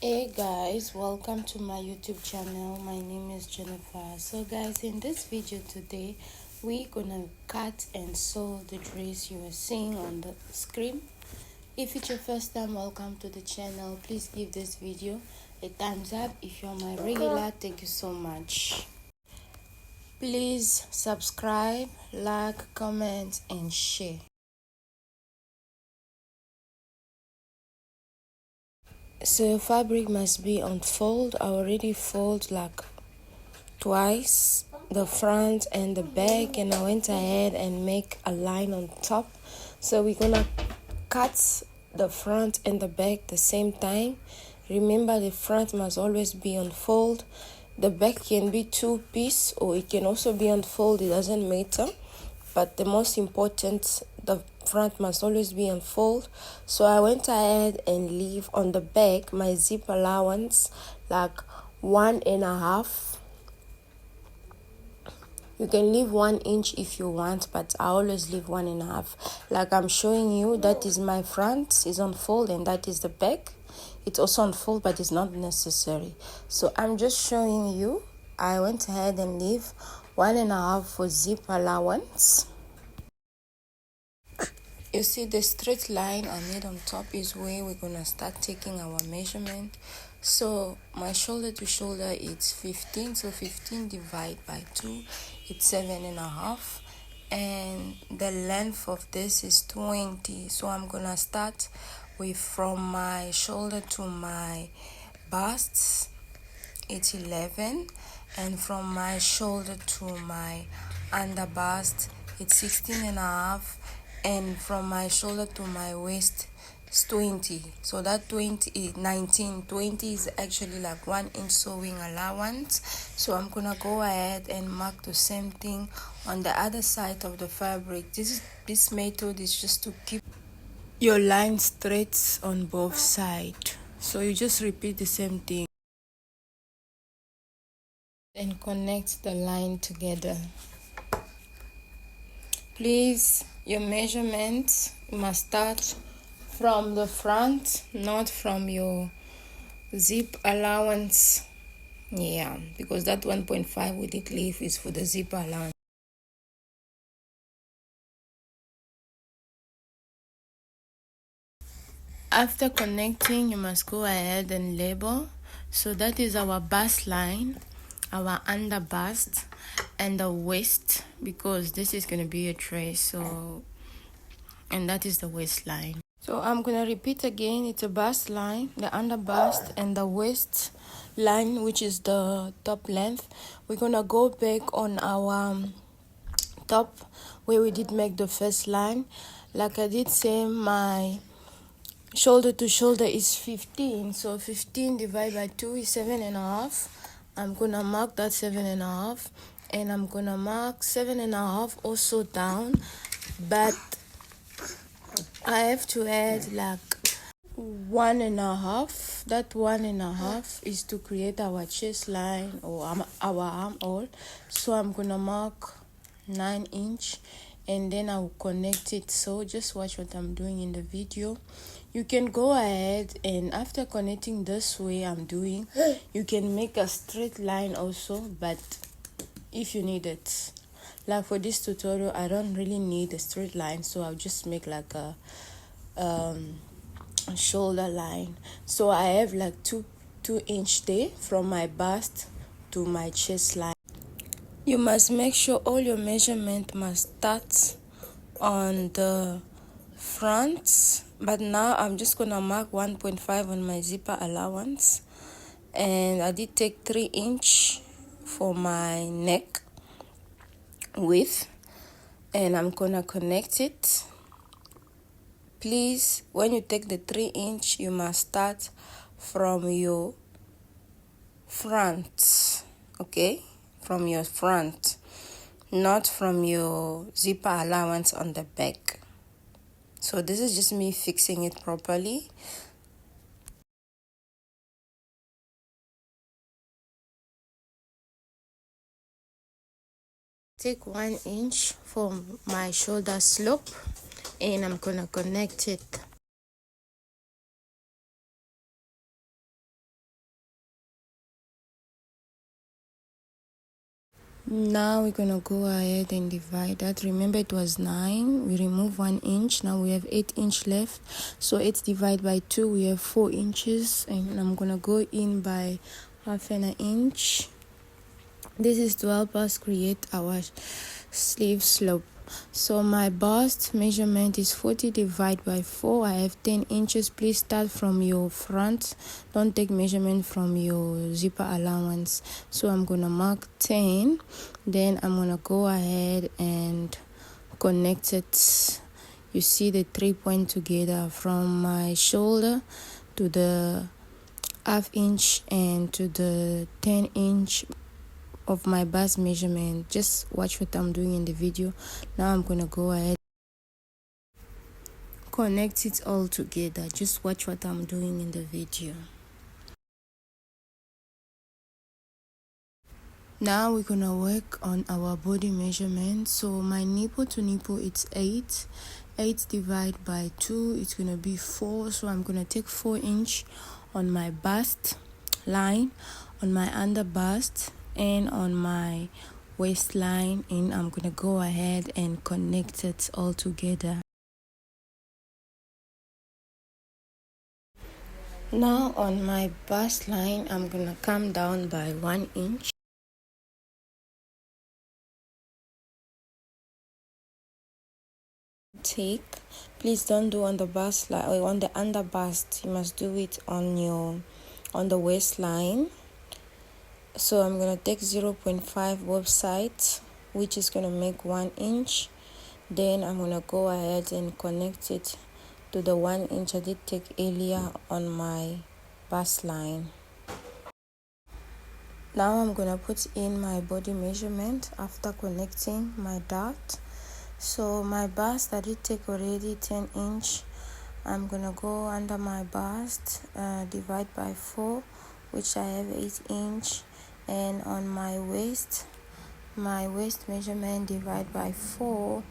Hey guys, welcome to my YouTube channel. My name is Jennifer. So guys, in this video today we're gonna cut and sew the dress you are seeing on the screen. If it's your first time, welcome to the channel. Please give this video a thumbs up. If you're my regular, thank you so much. Please subscribe, like, comment and share. So fabric must be unfold. I already fold like twice, the front and the back, and I went ahead and make a line on top. So we're gonna cut the front and the back the same time. Remember, the front must always be unfold. The back can be two piece or it can also be unfold, it doesn't matter, but the most important, the front must always be unfold. So I went ahead and leave on the back my zip allowance like 1.5. You can leave 1 inch if you want, but I always leave 1.5. Like I'm showing you, that is my front is unfold and that is the back. It's also unfold, but it's not necessary. So I'm just showing you. I went ahead and leave 1.5 for zip allowance. You see the straight line I made on top is where we're gonna start taking our measurement. So my shoulder to shoulder it's 15, so 15 divided by 2, it's 7.5, and the length of this is 20. So I'm gonna start with from my shoulder to my bust, it's 11, and from my shoulder to my under bust it's 16.5, and from my shoulder to my waist is 20. So that 20 is 19. 20 is actually like 1 inch sewing allowance. So I'm gonna go ahead and mark the same thing on the other side of the fabric. This method is just to keep your line straight on both sides. So you just repeat the same thing and connect the line together. Please, your measurements must start from the front, not from your zip allowance. Yeah, because that 1.5 we did leave is for the zip allowance. After connecting, you must go ahead and label. So that is our bust line, our under bust, and the waist, because this is going to be a dress. So, and that is the waistline. So I'm gonna repeat again. It's a bust line, the under bust, and the waist line, which is the top length. We're gonna go back on our top where we did make the first line. Like I did say, my shoulder to shoulder is 15, so 15 divided by 2 is 7.5. I'm gonna mark that 7.5, and I'm gonna mark 7.5 also down, but I have to add like 1.5. That 1.5 is to create our chest line or our armhole. So I'm gonna mark 9 inch, and then I'll connect it. So just watch what I'm doing in the video. You can go ahead and after connecting this way I'm doing, you can make a straight line also, but if you need it, like for this tutorial I don't really need a straight line, so I'll just make like a shoulder line. So I have like 2 inch there from my bust to my chest line. You must make sure all your measurement must start on the front, but now I'm just gonna mark 1.5 on my zipper allowance, and I did take 3 inch for my neck width, and I'm gonna connect it. Please, when you take the 3 inch, you must start from your front, okay? From your front, not from your zipper allowance on the back. So this is just me fixing it properly. Take 1 inch from my shoulder slope, and I'm gonna connect it. Now we're gonna go ahead and divide that. Remember it was 9, we remove 1 inch. Now we have 8 inch left, so 8 divided by 2, we have 4 inches, and I'm gonna go in by half an inch. This is to help us create our sleeve slope. So my bust measurement is 40 divided by 4. I have 10 inches. Please start from your front, don't take measurement from your zipper allowance. So I'm gonna mark 10, then I'm gonna go ahead and connect it. You see the 3 points together from my shoulder to the half inch and to the 10 inch of my bust measurement. Just watch what I'm doing in the video. Now I'm gonna go ahead, connect it all together. Just watch what I'm doing in the video. Now we're gonna work on our body measurement. So my nipple to nipple, it's 8 divided by 2, it's gonna be 4. So I'm gonna take 4 inch on my bust line, on my under bust, and on my waistline, and I'm gonna go ahead and connect it all together. Now on my bust line, I'm gonna come down by 1 inch. Please don't do on the bust line or on the under bust, you must do it on the waistline. So I'm gonna take 0.5 both sides, which is gonna make 1 inch. Then I'm gonna go ahead and connect it to the 1 inch I did take earlier on my bust line. Now I'm gonna put in my body measurement after connecting my dot. So my bust I did take already 10 inch. I'm gonna go under my bust, divide by 4, which I have 8 inch, and on my waist measurement, divide by 4,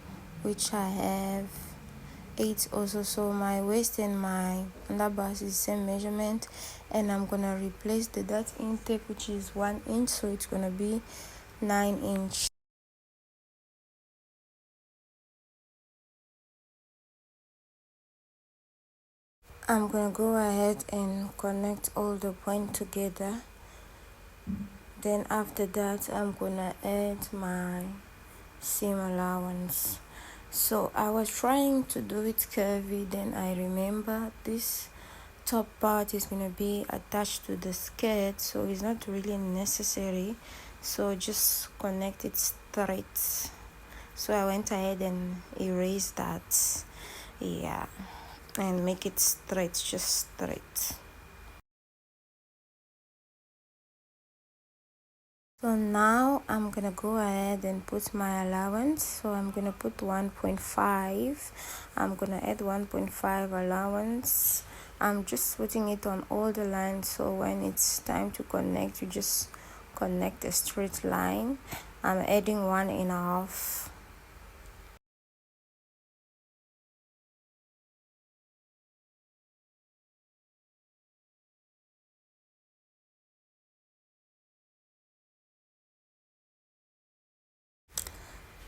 which I have 8 also. So my waist and my under bust is same measurement, and I'm gonna replace the dot intake, which is 1 inch, so it's gonna be 9 inch. I'm gonna go ahead and connect all the points together. Then after that, I'm gonna add my seam allowance. So I was trying to do it curvy, then I remember this top part is gonna be attached to the skirt, so it's not really necessary, so just connect it straight. So I went ahead and erased that, yeah, and make it straight, just straight. So now I'm gonna go ahead and put my allowance. So I'm gonna put 1.5. I'm gonna add 1.5 allowance. I'm just putting it on all the lines, so when it's time to connect, you just connect a straight line. I'm adding 1.5.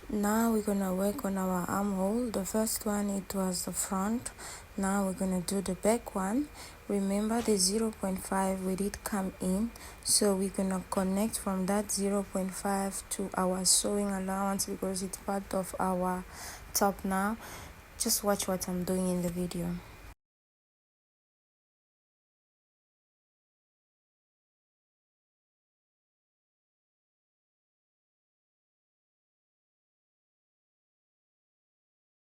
Now we're gonna work on our armhole. The first one, it was the front. Now we're gonna do the back one. Remember the 0.5 we did come in, so we're gonna connect from that 0.5 to our sewing allowance because it's part of our top. Now just watch what I'm doing in the video.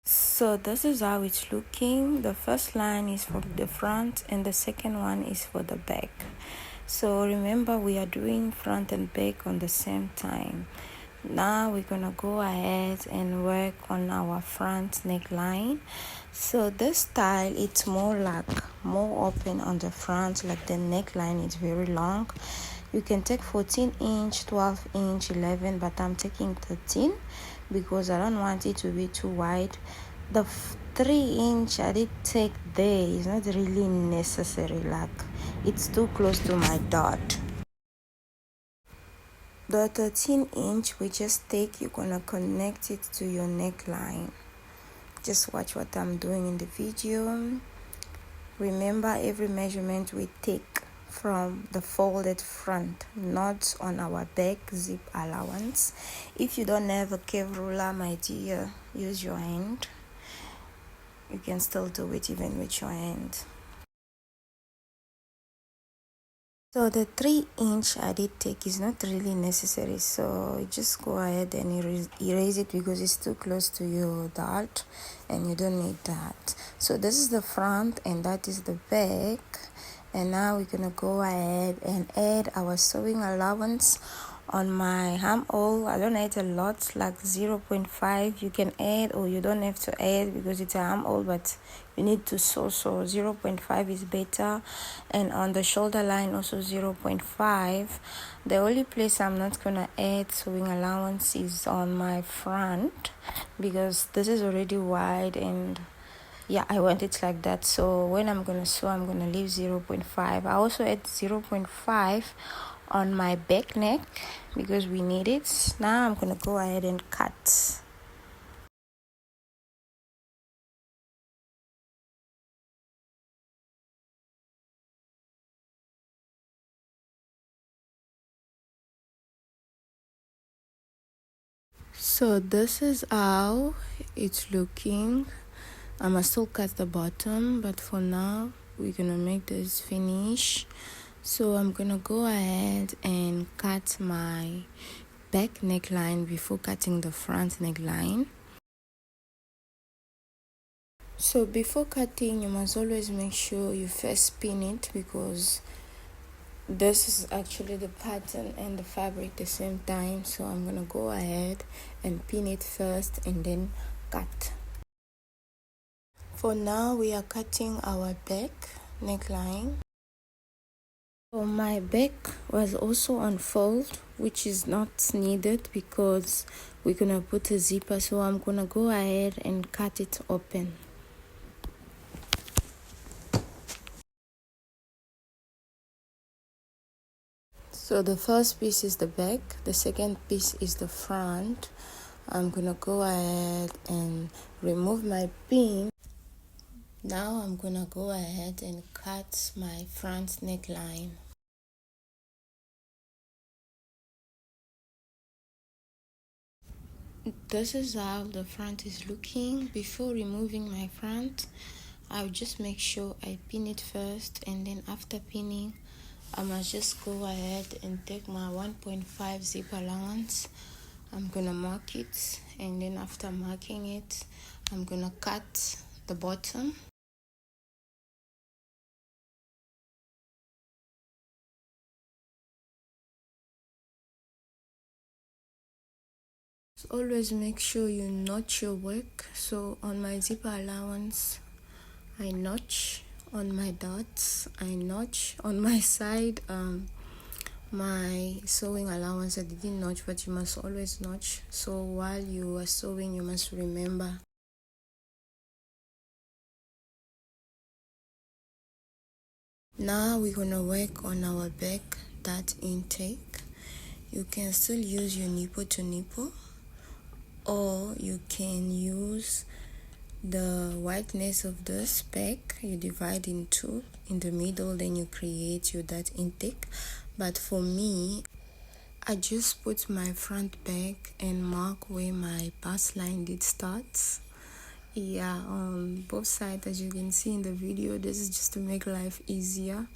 So this is how it's looking. The first line is for the front and the second one is for the back. So remember, we are doing front and back on the same time. Now we're gonna go ahead and work on our front neckline. So this style, it's more open on the front, like the neckline is very long. You can take 14 inch, 12 inch, 11, but I'm taking 13 because I don't want it to be too wide. The 3 inch I did take there is not really necessary, like it's too close to my dot. The 13-inch we just take, you're gonna connect it to your neckline. Just watch what I'm doing in the video. Remember, every measurement we take from the folded front, not on our back zip allowance. If you don't have a curve ruler, my dear, use your hand. You can still do it even with your hand. So the 3-inch I did take is not really necessary, so just go ahead and erase it because it's too close to your dart and you don't need that. So this is the front and that is the back, and now we're gonna go ahead and add our sewing allowance on my armhole. I don't add a lot, like 0.5 you can add, or you don't have to add because it's an armhole, but you need to sew, so 0.5 is better. And on the shoulder line also 0.5. The only place I'm not gonna add sewing allowance is on my front because this is already wide, and yeah, I want it like that. So when I'm gonna sew, I'm gonna leave 0.5. I also add 0.5 on my back neck because we need it. Now I'm gonna go ahead and cut. So this is how it's looking. I must still cut the bottom, but for now we're gonna make this finish. So I'm gonna go ahead and cut my back neckline before cutting the front neckline. So before cutting, you must always make sure you first pin it because this is actually the pattern and the fabric at the same time. So I'm gonna go ahead and pin it first and then cut. For now we are cutting our back neckline. So my back was also on fold, which is not needed because we're gonna put a zipper, so I'm gonna go ahead and cut it open. So the first piece is the back, the second piece is the front. I'm gonna go ahead and remove my pin. Now I'm gonna go ahead and cut my front neckline. This is how the front is looking. Before removing my front, I'll just make sure I pin it first, and then after pinning, I must just go ahead and take my 1.5 zip allowance. I'm gonna mark it, and then after marking it, I'm gonna cut the bottom. So always make sure you notch your work. So on my zipper allowance, I notch. On my dots, I notch. On my side, my sewing allowance, I didn't notch, but you must always notch. So while you are sewing, you must remember. Now we're gonna work on our back dart intake. You can still use your nipple to nipple, or you can use the whiteness of this back. You divide in two in the middle, then you create your dart intake. But for me, I just put my front back and mark where my bust line did start. Yeah, on both sides, as you can see in the video. This is just to make life easier.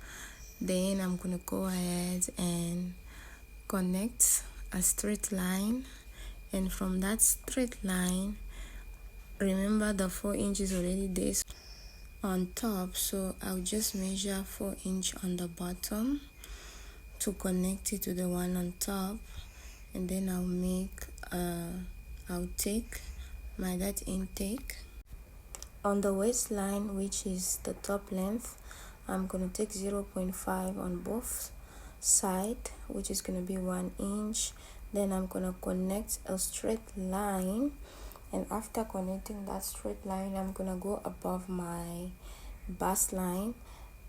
Then I'm gonna go ahead and connect a straight line, and from that straight line, remember the 4 inches already there on top, so I'll just measure 4 inch on the bottom to connect it to the one on top, and then I'll take my dart intake on the waistline, which is the top length. I'm gonna take 0.5 on both sides, which is gonna be 1 inch. Then I'm gonna connect a straight line, and after connecting that straight line, I'm gonna go above my bust line.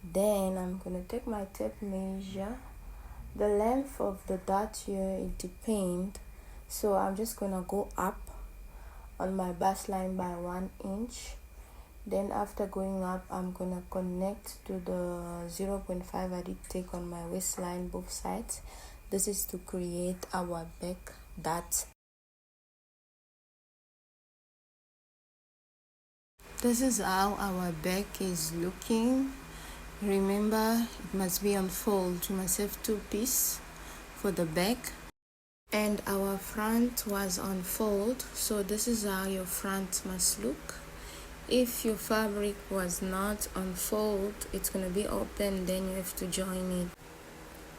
Then I'm gonna take my tape measure The length of the dot here, it depends. So I'm just gonna go up on my bust line by 1 inch. Then after going up, I'm gonna connect to the 0.5 I did take on my waistline both sides. This is to create our back dot. This is how our back is looking. Remember, it must be on fold. You must have 2 pieces for the back, and our front was on fold, so this is how your front must look. If your fabric was not on fold, it's gonna be open, then you have to join it.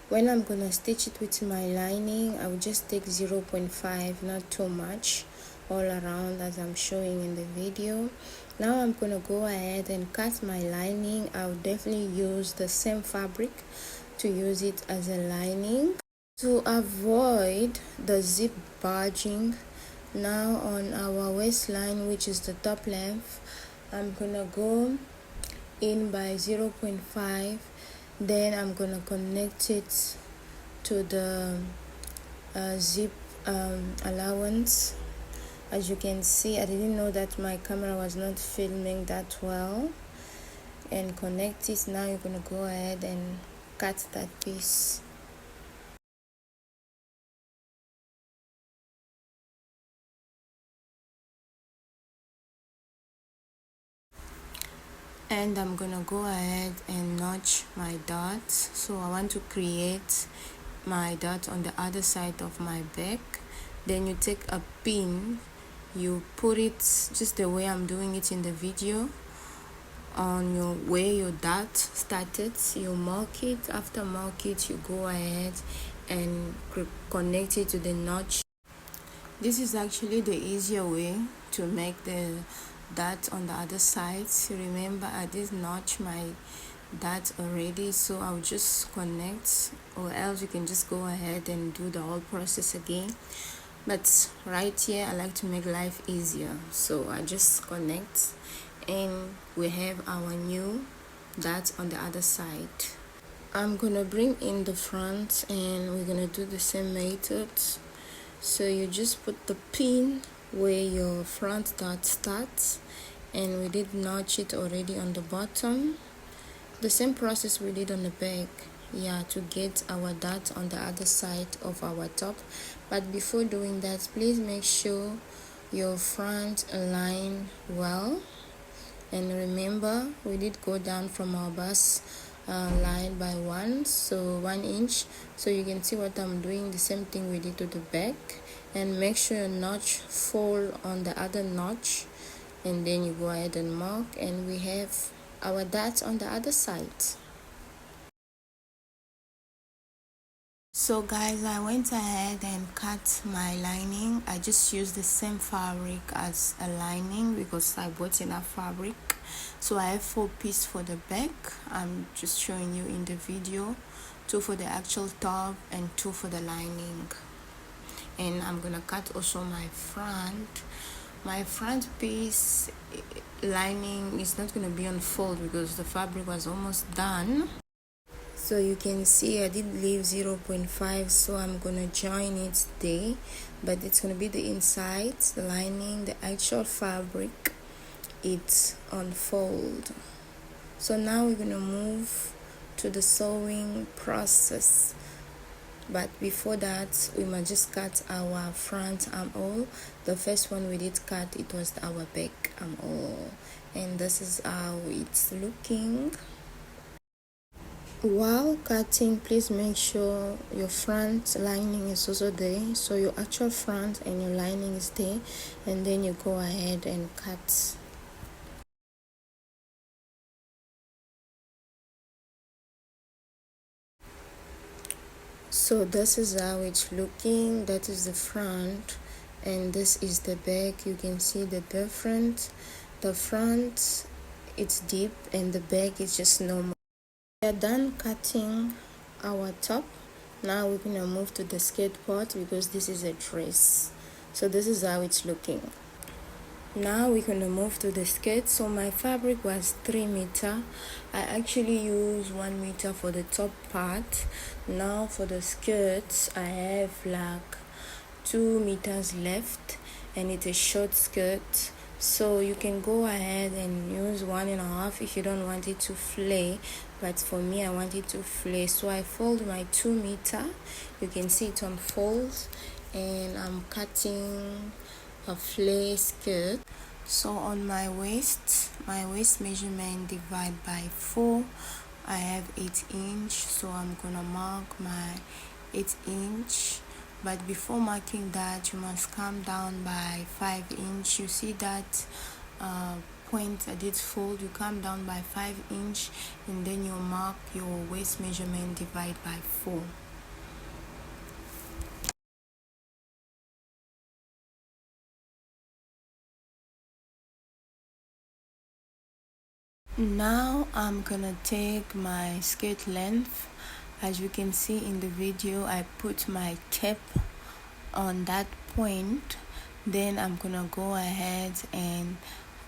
When I'm gonna stitch it with my lining, I will just take 0.5, not too much, all around as I'm showing in the video. Now I'm gonna go ahead and cut my lining. I'll definitely use the same fabric to use it as a lining to avoid the zip bulging. Now on our waistline, which is the top length, I'm gonna go in by 0.5, then I'm gonna connect it to the zip allowance. As you can see, I didn't know that my camera was not filming that well, and connect it. Now you're gonna go ahead and cut that piece. And I'm gonna go ahead and notch my dot. So I want to create my dot on the other side of my back. Then you take a pin, you put it just the way I'm doing it in the video on your where your dot started. You mark it. After mark it, you go ahead and connect it to the notch. This is actually the easier way to make the dot on the other side. Remember, I did notch my dot already, so I'll just connect, or else you can just go ahead and do the whole process again. But right here, I like to make life easier, so I just connect, and we have our new dot on the other side. I'm gonna bring in the front, and we're gonna do the same method. So you just put the pin where your front dot starts, and we did notch it already on the bottom. The same process we did on the back, yeah, to get our dot on the other side of our top. But before doing that, please make sure your front align well. And remember, we did go down from our bust line by 1 inch, so you can see what I'm doing. The same thing we did to the back, and make sure your notch fall on the other notch, and then you go ahead and mark, and we have our dot on the other side. So guys, I went ahead and cut my lining. I just used the same fabric as a lining because I bought enough fabric. So I have 4 pieces for the back. I'm just showing you in the video, 2 for the actual top and 2 for the lining. And I'm gonna cut also my front piece lining is not gonna be on fold because the fabric was almost done. So you can see I did leave 0.5, so I'm gonna join it today, but it's gonna be the inside, the lining, the actual fabric, it's on fold. So now we're gonna move to the sewing process, but before that we must just cut our front armhole. The first one we did cut, it was our back armhole, and this is how it's looking. While cutting, please make sure your front lining is also there, so your actual front and your lining is there, and then you go ahead and cut. So this is how it's looking. That is the front, and this is the back. You can see the difference. The front, it's deep, and the back is just normal. We are done cutting our top. Now we're gonna move to the skirt part because this is a dress. So this is how it's looking. Now we're gonna move to the skirt. So my fabric was 3 meter. I actually use 1 meter for the top part. Now for the skirts, I have like 2 meters left, and it's a short skirt. So you can go ahead and use 1.5 if you don't want it to flare, but for me I want it to flare. So I fold my 2 meter. You can see it unfolds, and I'm cutting a flare skirt. So on my waist measurement divide by 4. I have 8 inch, so I'm gonna mark my 8 inch. But before marking that, you must come down by 5 inch. You see that point I did fold, you come down by 5 inch, and then you mark your waist measurement divide by 4. Now I'm gonna take my skirt length. As you can see in the video, I put my tape on that point. Then I'm gonna go ahead and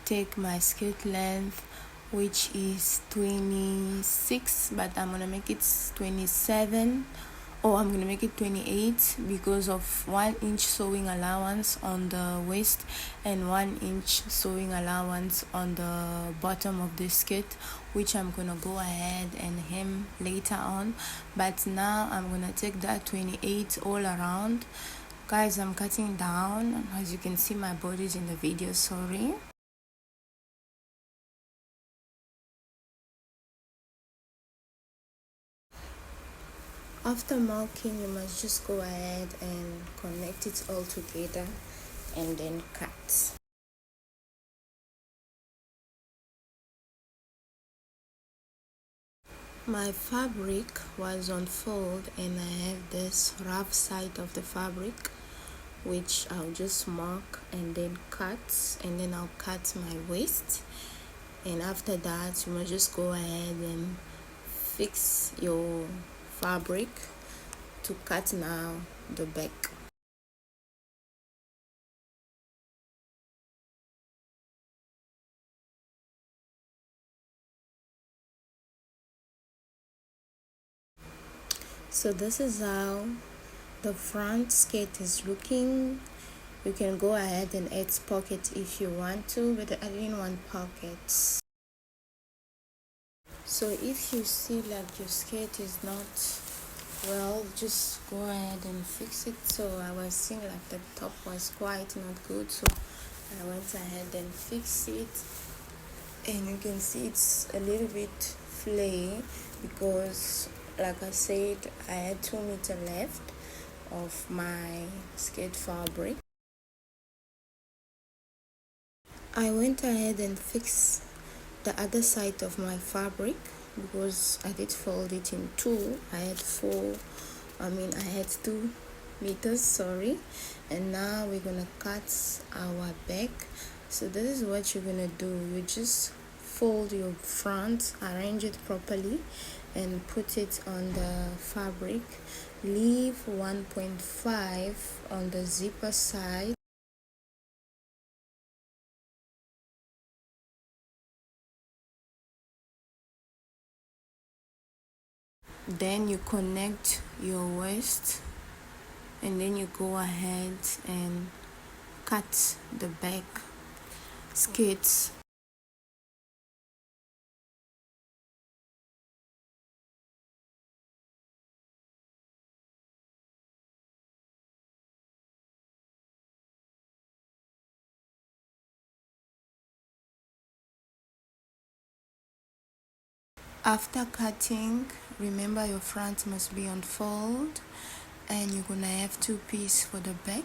take my skirt length, which is 26, but I'm gonna make it 27. I'm gonna make it 28 because of 1 inch sewing allowance on the waist and 1 inch sewing allowance on the bottom of the skirt, which I'm gonna go ahead and hem later on. But now I'm gonna take that 28 all around. Guys, I'm cutting down. As you can see, my body's in the video, sorry. After marking, you must just go ahead and connect it all together and then cut. My fabric was on fold, and I have this rough side of the fabric, which I'll just mark and then cut, and then I'll cut my waist. And after that, you must just go ahead and fix your fabric to cut now the back. So this is how the front skirt is looking. You can go ahead and add pockets if you want to, but I didn't want pockets. So if you see like your skirt is not well, just go ahead and fix it. So I was seeing like the top was quite not good, so I went ahead and fixed it. And you can see it's a little bit flare because, like I said, I had 2 meters left of my skirt fabric. I went ahead and fixed the other side of my fabric because I did fold it in 2. I had 2 meters, sorry. And now we're gonna cut our back. So this is what you're gonna do. You just fold your front, arrange it properly, and put it on the fabric. Leave 1.5 on the zipper side. Then you connect your waist, and then you go ahead and cut the back skirts. After cutting, remember your front must be unfold, and you're gonna have 2 pieces for the back.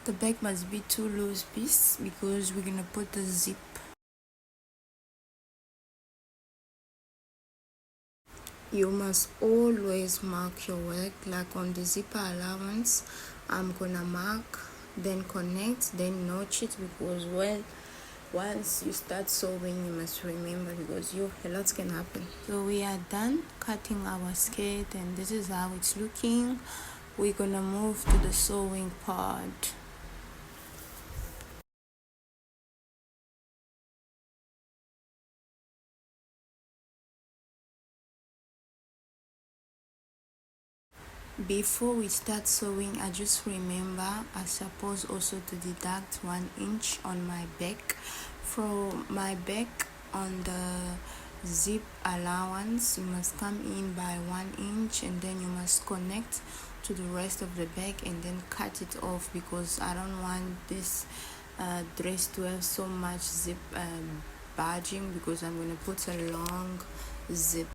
The back must be 2 loose pieces because we're gonna put the zip. You must always mark your work, like on the zipper allowance. I'm gonna mark, then connect, then notch it, because once you start sewing, you must remember, because a lot can happen. So we are done cutting our skirt, and this is how it's looking. We're gonna move to the sewing part. Before we start sewing, I just remember I supposed also to deduct 1 inch on my back. From my back on the zip allowance, you must come in by 1 inch, and then you must connect to the rest of the back and then cut it off, because I don't want this dress to have so much zip barging, because I'm going to put a long zip.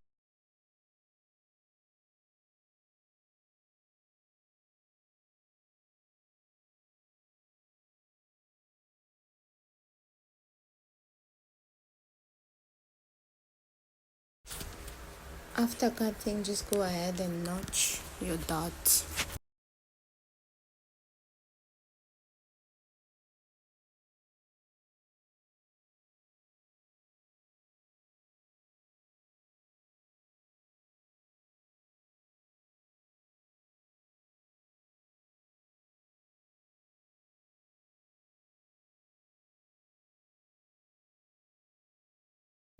After cutting, just go ahead and notch your dot.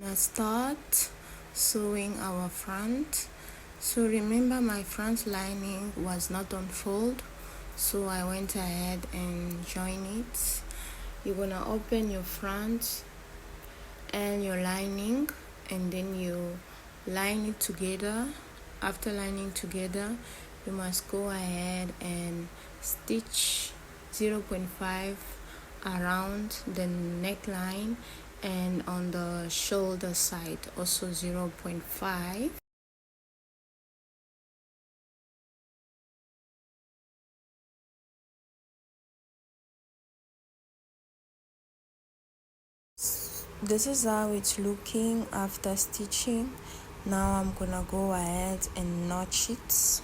Now start sewing our front. So remember, my front lining was not on fold, so I went ahead and joined it. You're gonna open your front and your lining, and then you line it together. After lining together, you must go ahead and stitch 0.5 around the neckline, and on the shoulder side also 0.5. This is how it's looking after stitching. Now I'm gonna go ahead and notch it.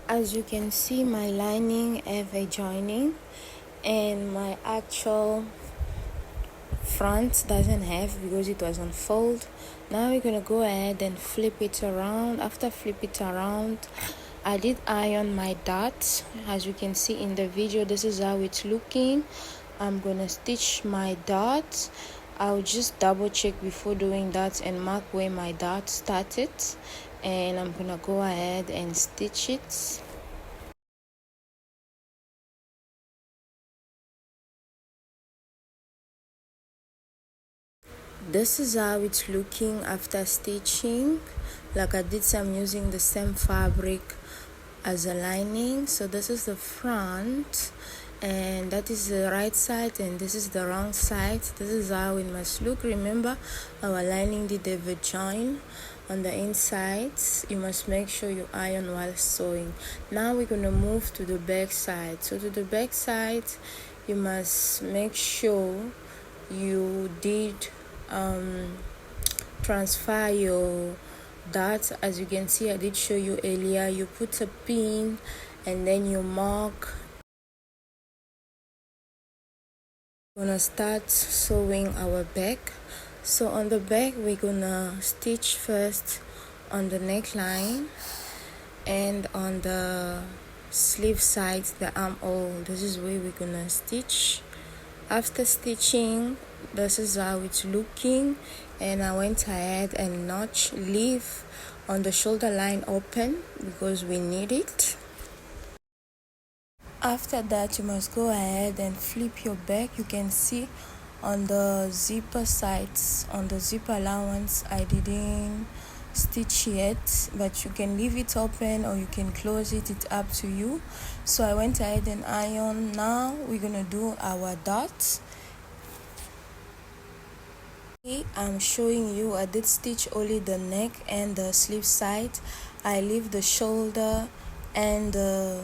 As you can see, my lining have a joining, and my actual front doesn't have, because it was on fold. Now we're gonna go ahead and flip it around. After flip it around, I did iron my dots. As you can see in the video, this is how it's looking. I'm gonna stitch my dots. I'll just double check before doing that and mark where my dot started, and I'm gonna go ahead and stitch it. This is how it's looking after stitching. Like I did, I'm using the same fabric as a lining. So this is the front, and that is the right side, and this is the wrong side. This is how it must look. Remember, our lining did have a join on the inside. You must make sure you iron while sewing. Now we're going to move to the back side. So to the back side, you must make sure you did transfer your dots. As you can see, I did show you earlier, you put a pin and then you mark. We're gonna start sewing our back. So on the back, we're gonna stitch first on the neckline and on the sleeve side, the armhole. This is where we're gonna stitch. After stitching, this is how it's looking, and I went ahead and leave on the shoulder line open because we need it. After that, you must go ahead and flip your back. You can see on the zipper sides, on the zipper allowance, I didn't stitch yet, but you can leave it open or you can close it. It's up to you. So I went ahead and iron. Now we're gonna do our dots. I'm showing you, I did stitch only the neck and the sleeve side. I leave the shoulder and the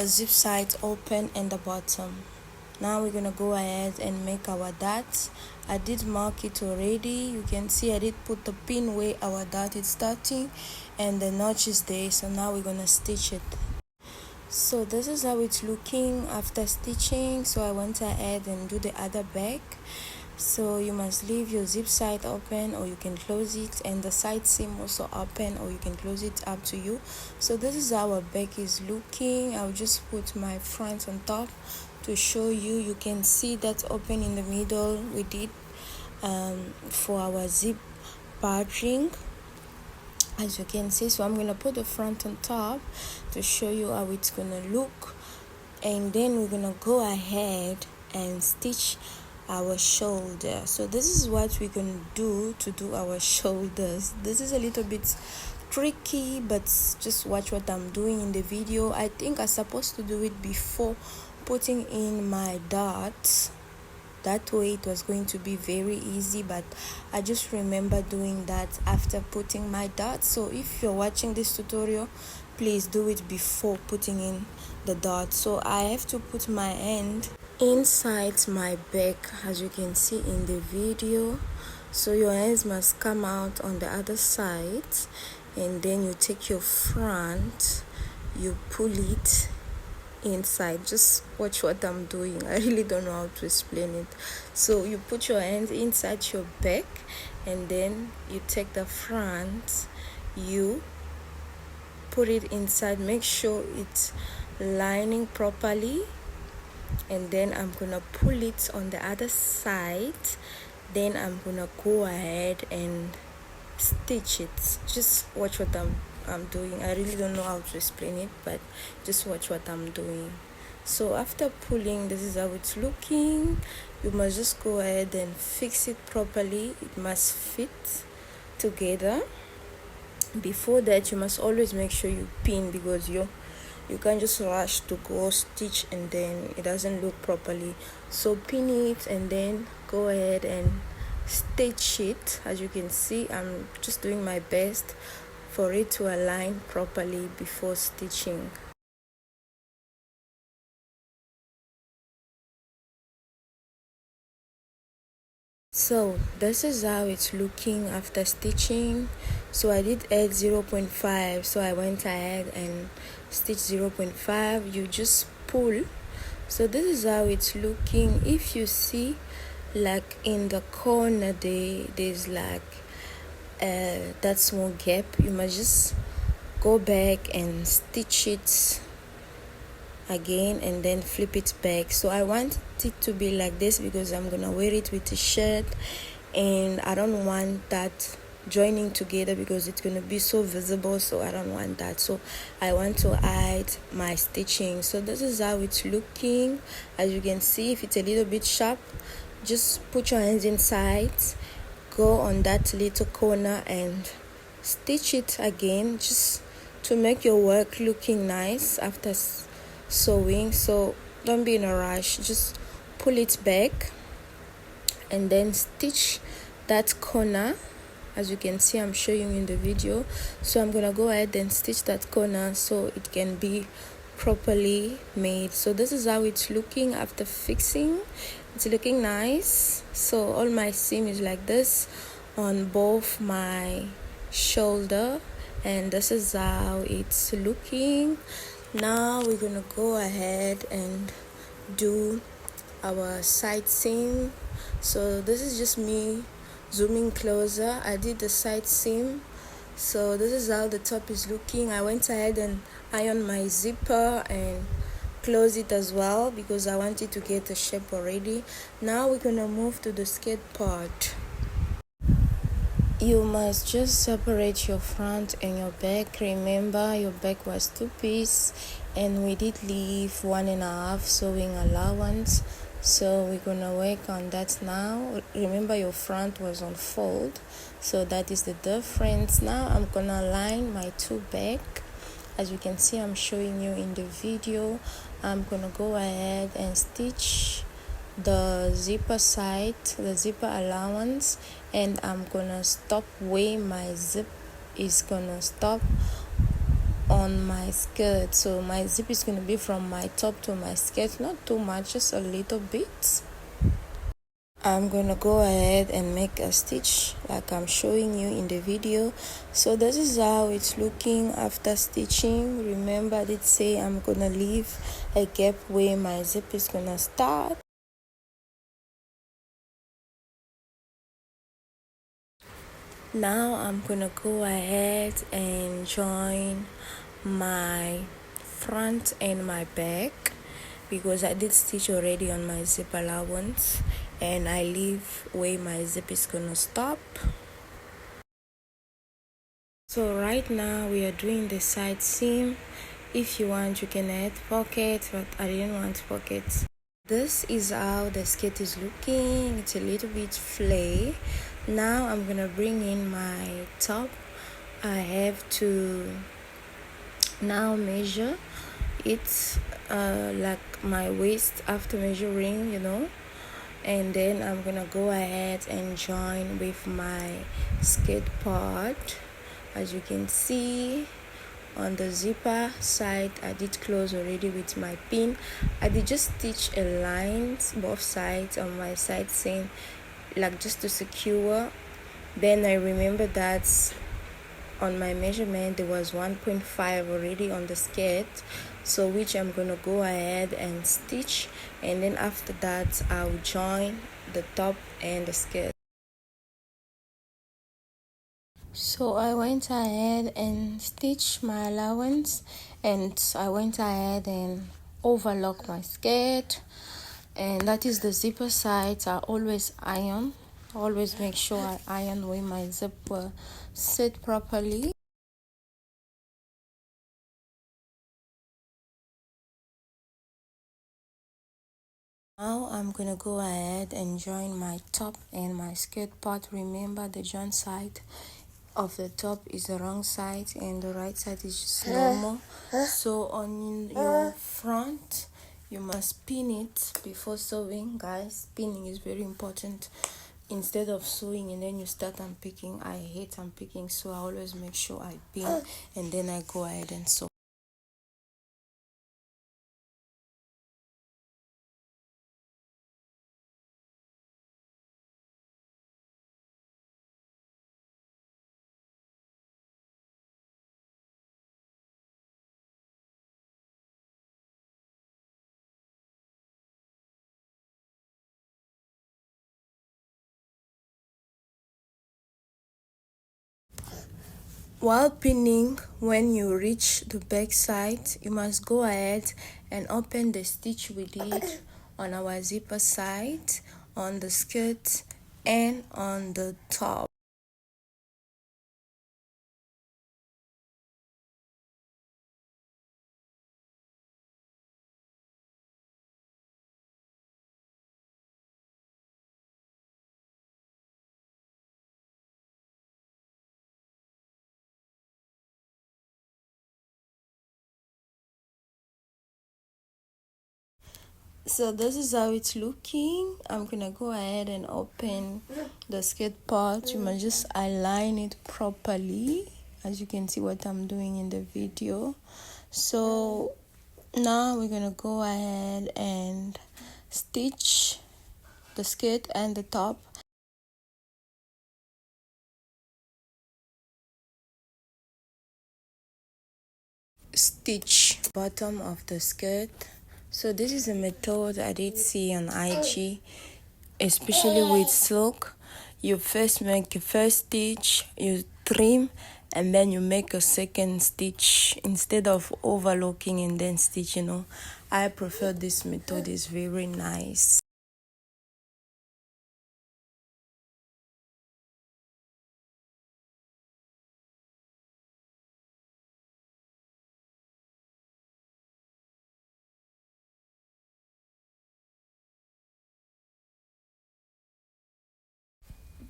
zip side open and the bottom. Now we're gonna go ahead and make our dots. I did mark it already. You can see I did put the pin where our dot is starting and the notch is there. So now we're gonna stitch it. So this is how it's looking after stitching. So I went ahead and do the other back. So you must leave your zip side open, or you can close it, and the side seam also open, or you can close it, up to you. So this is how our back is looking. I'll just put my front on top to show you. You can see that open in the middle we did for our zip parting, as you can see. So I'm gonna put the front on top to show you how it's gonna look, and then we're gonna go ahead and stitch our shoulder. So this is what we're gonna do to do our shoulders. This is a little bit tricky, but just watch what I'm doing in the video. I think I'm supposed to do it before putting in my dots. That way it was going to be very easy, but I just remember doing that after putting my dots. So if you're watching this tutorial, please do it before putting in the dots. So I have to put my hand inside my back, as you can see in the video. So your hands must come out on the other side, and then you take your front, you pull it inside. Just watch what I'm doing. I really don't know how to explain it. So you put your hands inside your back, and then you take the front, you put it inside, make sure it's lining properly, and then I'm gonna pull it on the other side. Then I'm gonna go ahead and stitch it. Just watch what I'm doing. I really don't know how to explain it, but just watch what I'm doing. So after pulling, this is how it's looking. You must just go ahead and fix it properly. It must fit together. Before that, you must always make sure you pin, because you can't just rush to go stitch and then it doesn't look properly. So pin it and then go ahead and stitch it. As you can see, I'm just doing my best for it to align properly before stitching. So this is how it's looking after stitching. So I did add 0.5, so I went ahead and stitched 0.5. You just pull. So this is how it's looking. If you see, like in the corner there's like that small gap, you must just go back and stitch it again and then flip it back. So I want it to be like this because I'm gonna wear it with a shirt, and I don't want that joining together because it's gonna be so visible. So I don't want that, so I want to hide my stitching. So this is how it's looking. As you can see, if it's a little bit sharp, just put your hands inside, go on that little corner and stitch it again, just to make your work looking nice after sewing. So don't be in a rush, just pull it back and then stitch that corner. As you can see, I'm showing you in the video. So I'm gonna go ahead and stitch that corner so it can be properly made. So this is how it's looking after fixing. It's looking nice. So all my seam is like this on both my shoulder, and this is how it's looking. Now we're gonna go ahead and do our side seam. So this is just me zooming closer. I did the side seam. So this is how the top is looking. I went ahead and ironed my zipper and close it as well because I wanted to get the shape already. Now we're gonna move to the skirt part. You must just separate your front and your back. Remember, your back was 2-piece and we did leave 1.5 sewing allowance, so we're gonna work on that now. Remember, your front was on fold, so that is the difference. Now I'm gonna line my two back. As you can see, I'm showing you in the video. I'm gonna go ahead and stitch the zipper side, the zipper allowance, and I'm gonna stop where my zip is gonna stop on my skirt. So my zip is gonna be from my top to my skirt, not too much, just a little bit. I'm gonna go ahead and make a stitch like I'm showing you in the video. So this is how it's looking after stitching. Remember, I did say I'm gonna leave a gap where my zip is gonna start. Now I'm gonna go ahead and join my front and my back, because I did stitch already on my zip allowance, and I leave where my zip is gonna stop. So right now we are doing the side seam. If you want, you can add pockets, but I didn't want pockets. This is how the skirt is looking. It's a little bit flay. Now I'm gonna bring in my top. I have to now measure it like my waist after measuring, and then I'm gonna go ahead and join with my skirt part. As you can see, on the zipper side I did close already with my pin. I did just stitch a line both sides on my side seam, like just to secure. Then I remember that on my measurement there was 1.5 already on the skirt, so which I'm gonna go ahead and stitch, and then after that I'll join the top and the skirt. So I went ahead and stitched my allowance, and I went ahead and overlock my skirt, and that is the zipper side. I always iron, always make sure I iron where my zip will sit properly. Now I'm gonna go ahead and join my top and my skirt part. Remember, the joint side of the top is the wrong side and the right side is just normal. So on your front you must pin it before sewing, guys. Pinning is very important. Instead of sewing and then you start unpicking, I hate unpicking, so I always make sure I pin and then I go ahead and sew. While pinning, when you reach the back side, you must go ahead and open the stitch we did on our zipper side, on the skirt, and on the top. So this is how it's looking. I'm gonna go ahead and open the skirt part. You must just align it properly, as you can see what I'm doing in the video. So now we're gonna go ahead and stitch the skirt and the top. Stitch bottom of the skirt. So this is a method I did see on IG, especially with silk. You first make your first stitch, you trim, and then you make a second stitch instead of overlocking and then stitch. I prefer this method. It's very nice.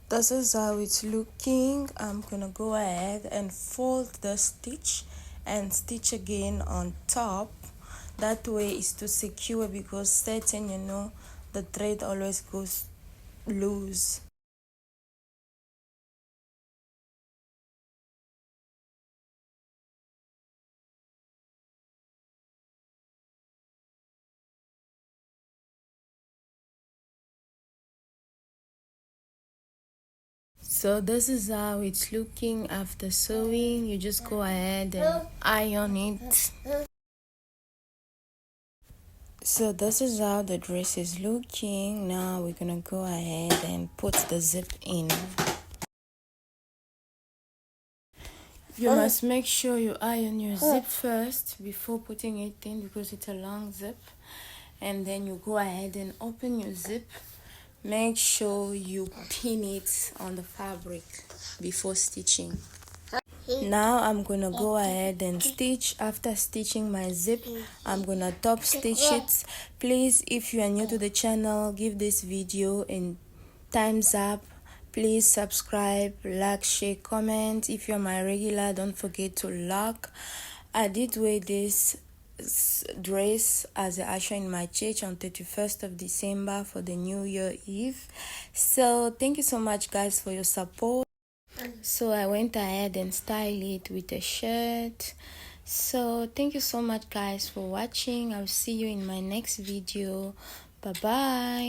This is how it's looking. I'm gonna go ahead and fold the stitch and stitch again on top. That way is to secure, because satin, the thread always goes loose. So this is how it's looking after sewing. You just go ahead and iron it. So this is how the dress is looking. Now we're gonna go ahead and put the zip in. You must make sure you iron your zip first before putting it in, because it's a long zip. And then you go ahead and open your zip. Make sure you pin it on the fabric before stitching. Now I'm gonna go ahead and stitch. After stitching my zip, I'm gonna top stitch it. Please, if you are new to the channel, give this video a thumbs up. Please subscribe, like, share, comment. If you're my regular, don't forget to lock. I did wear this dress as an usher in my church on 31st of December for the New Year Eve. So thank you so much, guys, for your support. So I went ahead and styled it with a shirt. So thank you so much, guys, for watching. I'll see you in my next video. Bye bye.